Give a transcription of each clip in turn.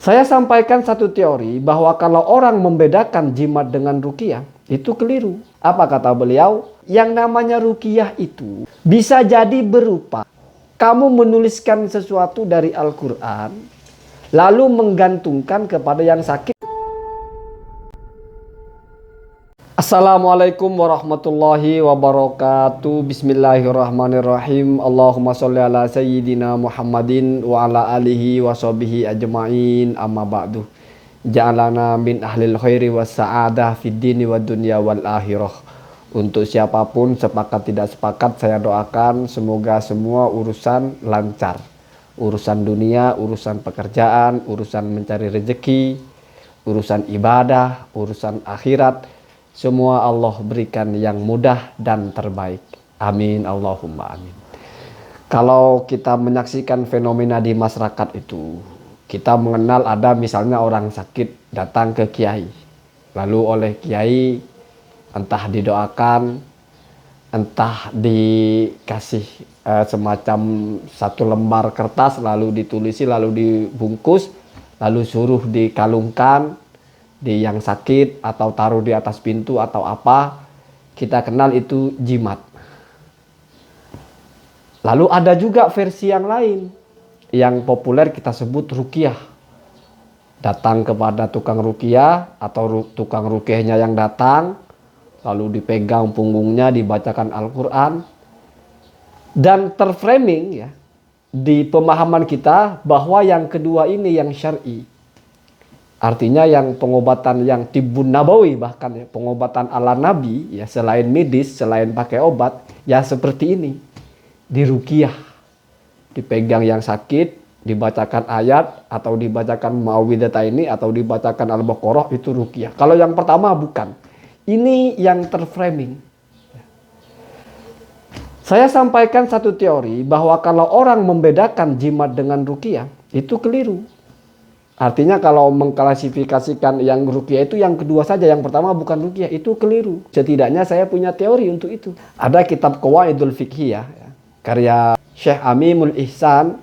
Saya sampaikan satu teori bahwa kalau orang membedakan jimat dengan ruqyah itu keliru. Apa kata beliau? Yang namanya ruqyah itu bisa jadi berupa kamu menuliskan sesuatu dari Al-Quran lalu menggantungkan kepada yang sakit. Assalamualaikum warahmatullahi wabarakatuh. Bismillahirrahmanirrahim. Allahumma sholli ala sayyidina Muhammadin wa ala alihi wa sahbihi ajma'in, amma ba'du. Ja'alana min ahlil khairi was sa'adah fid dini wad dunya wal akhirah. Untuk siapapun sepakat tidak sepakat, saya doakan semoga semua urusan lancar. Urusan dunia, urusan pekerjaan, urusan mencari rezeki, urusan ibadah, urusan akhirat, semua Allah berikan yang mudah dan terbaik. Amin, Allahumma amin. Kalau kita menyaksikan fenomena di masyarakat itu, kita mengenal ada misalnya orang sakit datang ke kiai. Lalu oleh kiai entah didoakan, entah dikasih semacam satu lembar kertas, lalu ditulisi, lalu dibungkus, lalu suruh dikalungkan di yang sakit atau taruh di atas pintu atau apa, kita kenal itu jimat. Lalu ada juga versi yang lain yang populer kita sebut ruqyah. Datang kepada tukang ruqyah atau tukang ruqyahnya yang datang, lalu dipegang punggungnya, dibacakan Al-Quran, dan terframing ya di pemahaman kita bahwa yang kedua ini yang syar'i. Artinya yang pengobatan yang tibbun nabawi, bahkan ya, pengobatan ala nabi ya, selain medis, selain pakai obat ya seperti ini. Diruqyah, dipegang yang sakit, dibacakan ayat atau dibacakan Muawwidhataini atau dibacakan Al-Baqarah, itu ruqyah. Kalau yang pertama bukan. Ini yang terframing. Saya sampaikan satu teori bahwa kalau orang membedakan jimat dengan ruqyah itu keliru. Artinya kalau mengklasifikasikan yang ruqyah itu yang kedua saja, yang pertama bukan ruqyah, itu keliru. Setidaknya saya punya teori untuk itu. Ada kitab Qawaidul Fiqhiyah ya, karya Syekh Amimul Ihsan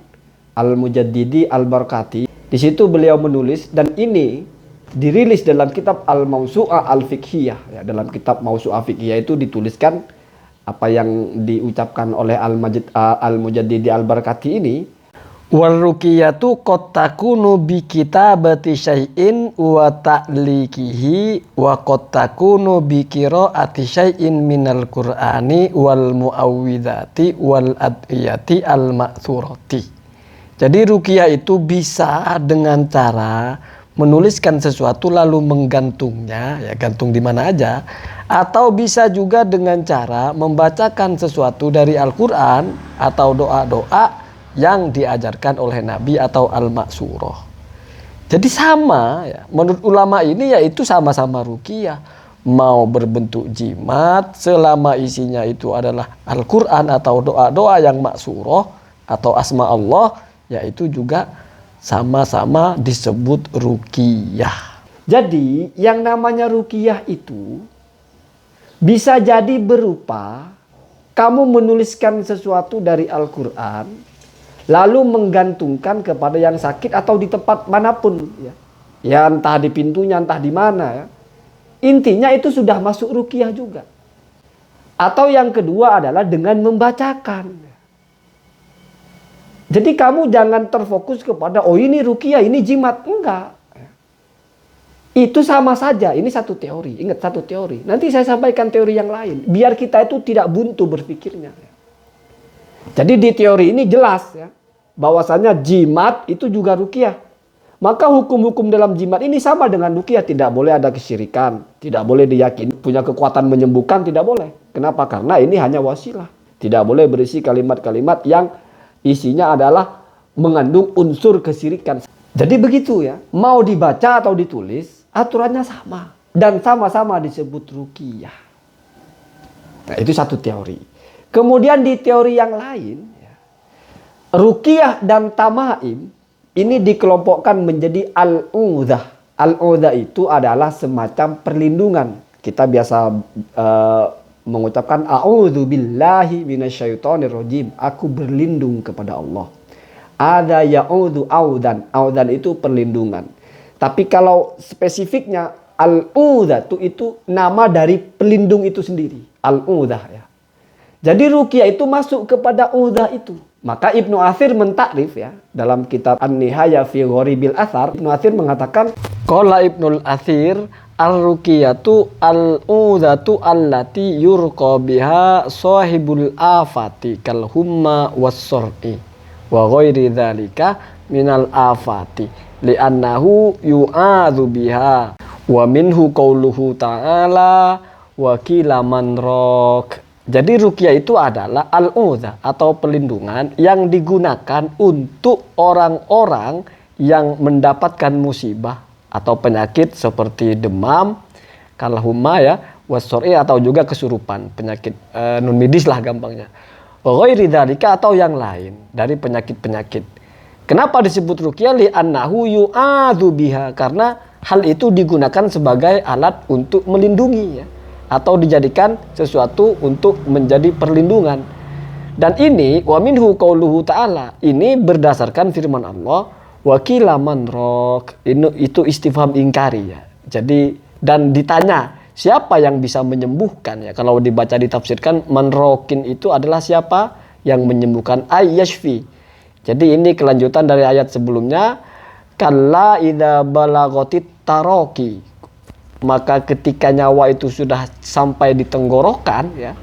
Al-Mujaddidi Al-Barkati. Di situ beliau menulis, dan ini dirilis dalam kitab Al-Mawsu'ah Al-Fiqhiyah ya, dalam kitab Mawsu'ah Fiqhiyah itu dituliskan apa yang diucapkan oleh Al-Mujaddidi Al-Barkati ini. Wal ruqyatu qad takunu bi kitabati syai'in wa ta'liqihi wa qad takunu bi qiraati syai'in minal qur'ani wal muawwidhati wal adiyati al ma'thurati. Jadi ruqyah itu bisa dengan cara menuliskan sesuatu lalu menggantungnya, ya gantung di mana aja, atau bisa juga dengan cara membacakan sesuatu dari Al-Qur'an atau doa-doa yang diajarkan oleh Nabi atau al-maksurah. Jadi sama ya, menurut ulama ini yaitu sama-sama ruqyah. Mau berbentuk jimat selama isinya itu adalah Al-Quran atau doa-doa yang maksurah atau asma Allah, yaitu juga sama-sama disebut ruqyah. Jadi yang namanya ruqyah itu bisa jadi berupa kamu menuliskan sesuatu dari Al-Quran lalu menggantungkan kepada yang sakit atau di tempat manapun ya. Ya entah di pintunya, entah di mana ya. Intinya itu sudah masuk ruqyah juga. Atau yang kedua adalah dengan membacakan. Jadi kamu jangan terfokus kepada oh ini ruqyah, ini jimat, enggak. Itu sama saja, ini satu teori. Ingat, satu teori. Nanti saya sampaikan teori yang lain biar kita itu tidak buntu berpikirnya. Jadi di teori ini jelas ya, bahwasanya jimat itu juga ruqyah. Maka hukum-hukum dalam jimat ini sama dengan ruqyah. Tidak boleh ada kesyirikan, tidak boleh diyakini punya kekuatan menyembuhkan, tidak boleh. Kenapa? Karena ini hanya wasilah. Tidak boleh berisi kalimat-kalimat yang isinya adalah mengandung unsur kesyirikan. Jadi begitu ya, mau dibaca atau ditulis, aturannya sama. Dan sama-sama disebut ruqyah. Nah itu satu teori. Kemudian di teori yang lain, ya, ruqyah dan tamaim ini dikelompokkan menjadi al-udhah. Al-udhah itu adalah semacam perlindungan. Kita biasa mengucapkan a'udzu billahi minasyaitonir rajim. Aku berlindung kepada Allah. Ada ya'udhu audan. Audan itu perlindungan. Tapi kalau spesifiknya al-udah itu nama dari pelindung itu sendiri. Al-udah ya. Jadi ruqyah itu masuk kepada udah itu. Maka Ibnu Athir mentakrif ya dalam kitab An-Nihaya fi Ghoribil Athar. Ibnu Athir mengatakan, qala Ibnul Athir ar-ruqyatu al-udhatu allati yurqa biha sahibul afati kal humma was-sur'i wa ghairi dzalika minal afati li'annahu yu'adzu biha wa minhu qauluhu ta'ala wa qila man raq. Jadi ruqyah itu adalah al-udhah atau pelindungan yang digunakan untuk orang-orang yang mendapatkan musibah atau penyakit seperti demam, kalahumma ya, wasori atau juga kesurupan, penyakit non medis lah gampangnya. Ghairi dzalika atau yang lain dari penyakit-penyakit. Kenapa disebut ruqyah? Li annahu yu'adzu biha, karena hal itu digunakan sebagai alat untuk melindungi ya, atau dijadikan sesuatu untuk menjadi perlindungan. Dan ini wa minhu qauluhu ta'ala, ini berdasarkan firman Allah, wa qila man raq, itu istifham ingkari ya. Jadi dan ditanya siapa yang bisa menyembuhkan ya. Kalau dibaca ditafsirkan man raqin itu adalah siapa yang menyembuhkan, ay yashfi. Jadi ini kelanjutan dari ayat sebelumnya, kalla idza balaghatit taraqi, maka ketika nyawa itu sudah sampai di tenggorokan ya,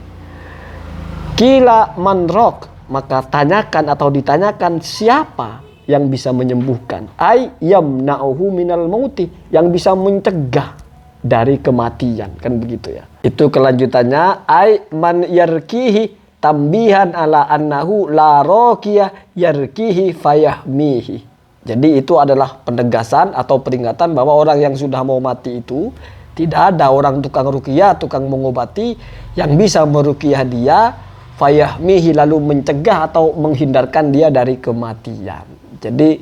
qila man raq, maka tanyakan atau ditanyakan siapa yang bisa menyembuhkan, ay yamna'uhu minal mauti, yang bisa mencegah dari kematian, kan begitu ya. Itu kelanjutannya, ay man yarkihi tambihan ala annahu la raqiyah yarkihi fayahmihi. Jadi itu adalah penegasan atau peringatan bahwa orang yang sudah mau mati itu tidak ada orang tukang ruqyah, tukang mengobati yang bisa meruqyah dia, fayahmihi, lalu mencegah atau menghindarkan dia dari kematian. Jadi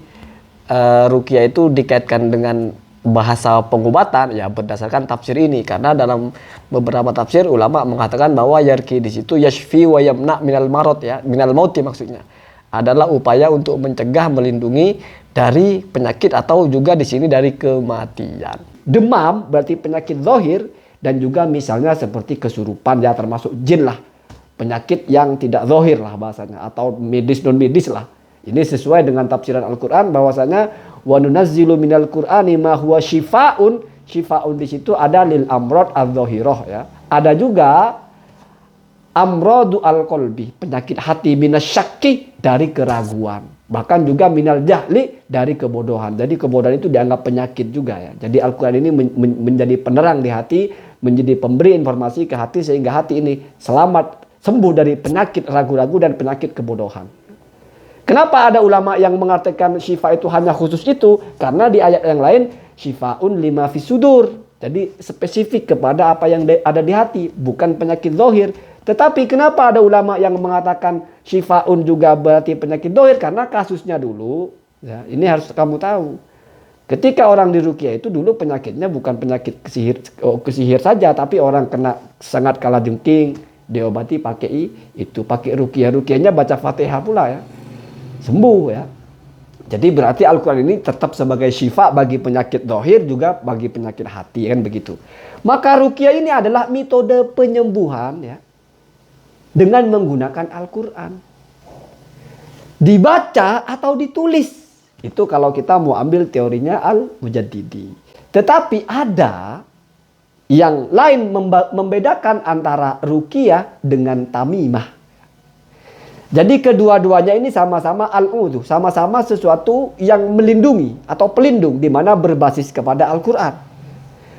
ruqyah itu dikaitkan dengan bahasa pengobatan ya berdasarkan tafsir ini, karena dalam beberapa tafsir ulama mengatakan bahwa yarki di situ yashfi wa yamna minal marad ya, minal mauti maksudnya adalah upaya untuk mencegah, melindungi dari penyakit atau juga di sini dari kematian. Demam berarti penyakit zahir, dan juga misalnya seperti kesurupan ya, termasuk jin lah, penyakit yang tidak zahir lah bahasanya, atau medis non medis lah. Ini sesuai dengan tafsiran Al-Qur'an bahwasanya wa nunazzilu minal qur'ani ma huwa syifaun. Syifaun di situ ada lil amrad adz-dzahirah ya. Ada juga amradu al-qalbi, penyakit hati, minasyakki, dari keraguan. Bahkan juga minal jahli, dari kebodohan. Jadi kebodohan itu dianggap penyakit juga ya. Jadi Al-Qur'an ini menjadi penerang di hati, menjadi pemberi informasi ke hati sehingga hati ini selamat, sembuh dari penyakit ragu-ragu dan penyakit kebodohan. Kenapa ada ulama yang mengatakan syifa itu hanya khusus itu? Karena di ayat yang lain syifaun lima fis sudur. Jadi spesifik kepada apa yang ada di hati, bukan penyakit zahir. Tetapi kenapa ada ulama yang mengatakan syifaun juga berarti penyakit zahir? Karena kasusnya dulu, ya, ini harus kamu tahu. Ketika orang diruqyah itu dulu penyakitnya bukan penyakit kesihir saja, tapi orang kena sangat kalajengking, diobati pakai pakai ruqyah. Ruqyahnya baca Fatihah pula ya. Sembuh ya. Jadi berarti Al-Quran ini tetap sebagai syifa bagi penyakit zahir, juga bagi penyakit hati, kan begitu. Maka ruqyah ini adalah metode penyembuhan ya, dengan menggunakan Al-Quran. Dibaca atau ditulis. Itu kalau kita mau ambil teorinya Al-Mujaddidi. Tetapi ada yang lain membedakan antara ruqyah dengan tamimah. Jadi kedua-duanya ini sama-sama al-udhu, sama-sama sesuatu yang melindungi atau pelindung, di mana berbasis kepada Al-Quran.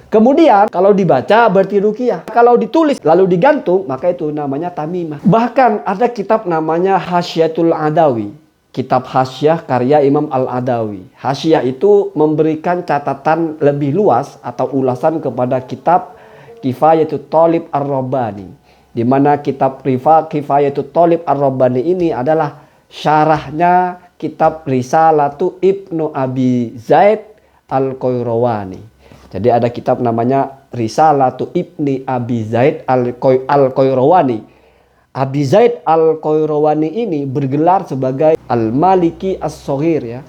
Kemudian kalau dibaca berarti ruqyah, kalau ditulis lalu digantung maka itu namanya tamimah. Bahkan ada kitab namanya Hasyiatul Adawi, kitab hasyiah karya Imam Al-Adawi. Hasyiah itu memberikan catatan lebih luas atau ulasan kepada kitab Kifayatul Thalib Ar-Rabbani, di mana kitab Kifayatul Thalib Ar-Rabbani ini adalah syarahnya kitab Risalatu Ibnu Abi Zaid Al-Qayrawani. Jadi ada kitab namanya Risalatu Ibni Abi Zaid Al-Qayrawani. Abi Zaid Al-Qayrawani ini bergelar sebagai Al-Maliki As-Shaghir ya.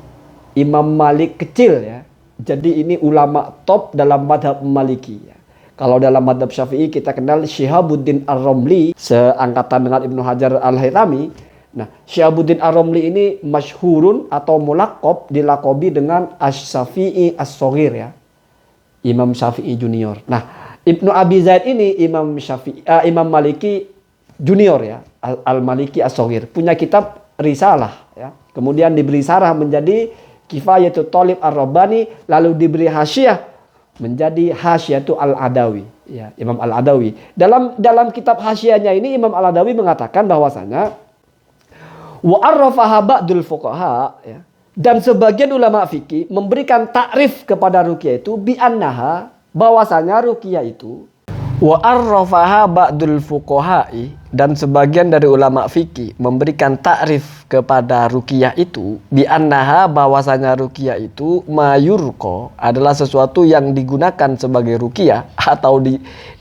Imam Malik kecil ya. Jadi ini ulama top dalam madhab Maliki ya. Kalau dalam madhab Syafi'i kita kenal Syihabuddin Ar-Ramli, seangkatan dengan Ibnu Hajar Al-Haytami. Nah, Syihabuddin Ar-Ramli ini masyhurun atau mulaqab dilakobi dengan Asy-Syafi'i As-Shaghir ya. Imam Syafi'i junior. Nah, Ibnu Abi Zaid ini Imam Maliki junior ya, Al-Maliki As-Shaghir. Punya kitab Risalah ya. Kemudian diberi sarah menjadi Kifayatul Thalib Ar-Rabbani, lalu diberi hasyiah menjadi Hasyiatul Al-Adawi ya, Imam Al-Adawi. Dalam kitab hasyiahnya ini Imam Al-Adawi mengatakan bahwasanya wa arrafaha ba'dul fuqaha ya, dan sebagian ulama fikih memberikan takrif kepada ruqyah itu bi annaha, bahwasanya ruqyah itu wa arrafaha ba'dul fuqaha'i, dan sebagian dari ulama fikih memberikan takrif kepada ruqyah itu bi annaha, bahwasanya ruqyah itu mayurqa, adalah sesuatu yang digunakan sebagai ruqyah atau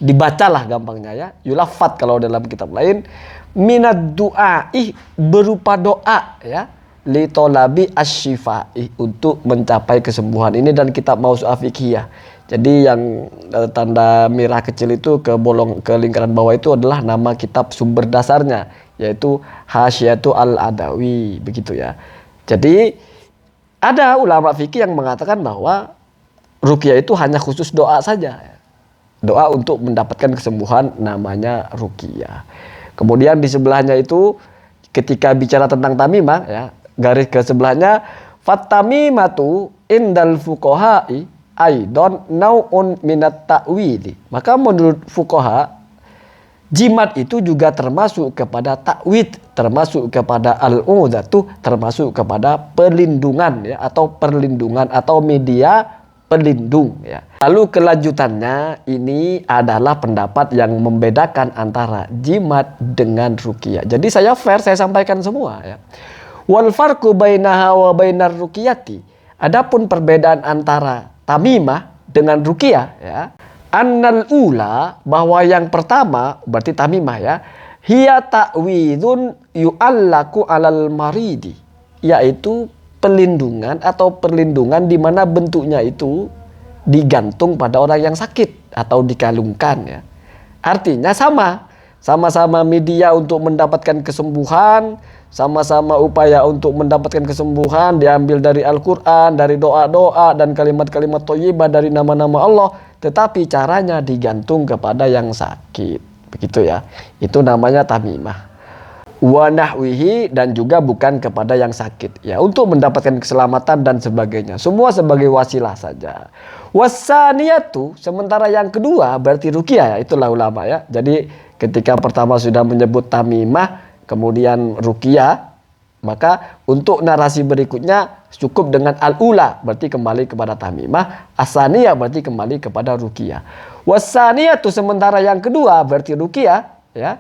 dibacalah gampangnya ya, yulafat kalau dalam kitab lain, minad du'ai, berupa doa ya, li tolabi asy-syifa'i, untuk mencapai kesembuhan. Ini dan kitab Mausu'ah Fiqhiyah. Jadi yang tanda merah kecil itu ke lingkaran bawah itu adalah nama kitab sumber dasarnya, yaitu Hasyiatul Al-Adawi, begitu ya. Jadi ada ulama fikih yang mengatakan bahwa ruqyah itu hanya khusus doa saja. Doa untuk mendapatkan kesembuhan namanya ruqyah. Kemudian di sebelahnya itu ketika bicara tentang tamimah ya, garis ke sebelahnya, fatamimatu indal fuqaha'i aidon nau'un minat ta'wili. Maka menurut fuqaha, jimat itu juga termasuk kepada ta'wid, termasuk kepada al-udatu, termasuk kepada perlindungan ya, atau perlindungan atau media pelindung ya. Lalu kelanjutannya ini adalah pendapat yang membedakan antara jimat dengan ruqyah. Jadi saya sampaikan semua ya. Wal farqu bainaha wa bainar ruqyati. Adapun perbedaan antara tamimah dengan ruqyah ya. Annal ula, bahwa yang pertama berarti tamimah ya, hiya ta'widun yu'allaku 'alal maridi, yaitu pelindungan atau perlindungan di mana bentuknya itu digantung pada orang yang sakit atau dikalungkan ya. Artinya sama-sama media untuk mendapatkan kesembuhan, sama-sama upaya untuk mendapatkan kesembuhan diambil dari Al-Quran, dari doa-doa dan kalimat-kalimat thayyibah, dari nama-nama Allah, tetapi caranya digantung kepada yang sakit, begitu ya. Itu namanya tamimah. Wa nahwihi, dan juga bukan kepada yang sakit ya, untuk mendapatkan keselamatan dan sebagainya, semua sebagai wasilah saja. Wasaniyatu, sementara yang kedua berarti ruqyah ya, itulah ulama ya. Jadi ketika pertama sudah menyebut tamimah, kemudian ruqyah, maka untuk narasi berikutnya cukup dengan al-ula, berarti kembali kepada tamimah. Asaniyah berarti kembali kepada ruqyah. Wasaniyatu, sementara yang kedua berarti ruqyah ya,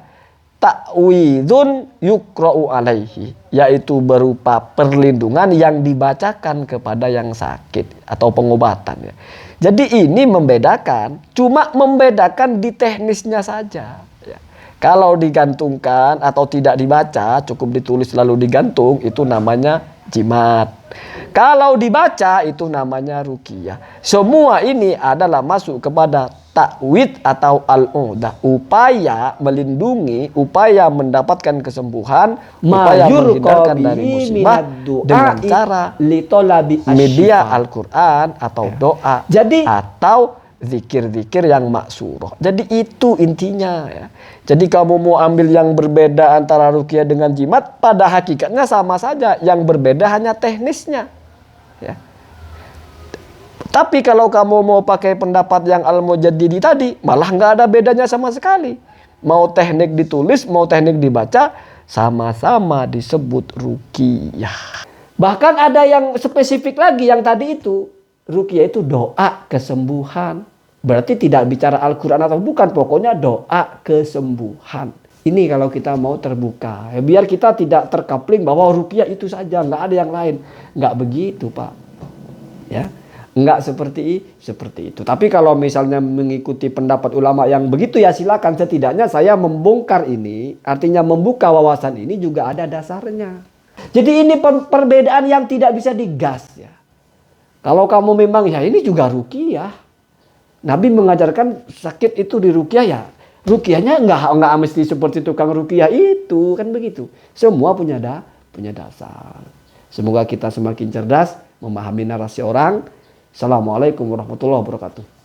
ta'widun yukra'u alaihi, yaitu berupa perlindungan yang dibacakan kepada yang sakit atau pengobatan ya. Jadi ini cuma membedakan di teknisnya saja ya. Kalau digantungkan atau tidak dibaca, cukup ditulis lalu digantung, itu namanya jimat. Kalau dibaca itu namanya ruqyah. Semua ini adalah masuk kepada ta'wid atau al-udah, upaya melindungi, upaya mendapatkan kesembuhan, upaya menghindarkan dari musibah dengan cara media Al-Quran atau doa, atau zikir-zikir yang maksurah. Jadi itu intinya ya. Jadi kamu mau ambil yang berbeda antara ruqyah dengan jimat, pada hakikatnya sama saja, yang berbeda hanya teknisnya ya. Tapi kalau kamu mau pakai pendapat yang Al-Mujaddidi tadi, malah nggak ada bedanya sama sekali. Mau teknik ditulis, mau teknik dibaca, sama-sama disebut ruqyah. Bahkan ada yang spesifik lagi, yang tadi itu ruqyah itu doa kesembuhan. Berarti tidak bicara Al-Quran atau bukan, pokoknya doa kesembuhan. Ini kalau kita mau terbuka, ya, biar kita tidak terkapling bahwa ruqyah itu saja, nggak ada yang lain. Nggak begitu Pak. Ya. Enggak seperti itu. Tapi kalau misalnya mengikuti pendapat ulama yang begitu ya silakan. Setidaknya saya membongkar ini, artinya membuka wawasan ini juga ada dasarnya. Jadi ini perbedaan yang tidak bisa digas ya. Kalau kamu memang ya ini juga ruqyah. Nabi mengajarkan sakit itu di ruqyah ya. Ruqyahnya enggak mesti seperti tukang ruqyah itu, kan begitu. Semua punya dasar. Semoga kita semakin cerdas memahami narasi orang. Assalamualaikum warahmatullahi wabarakatuh.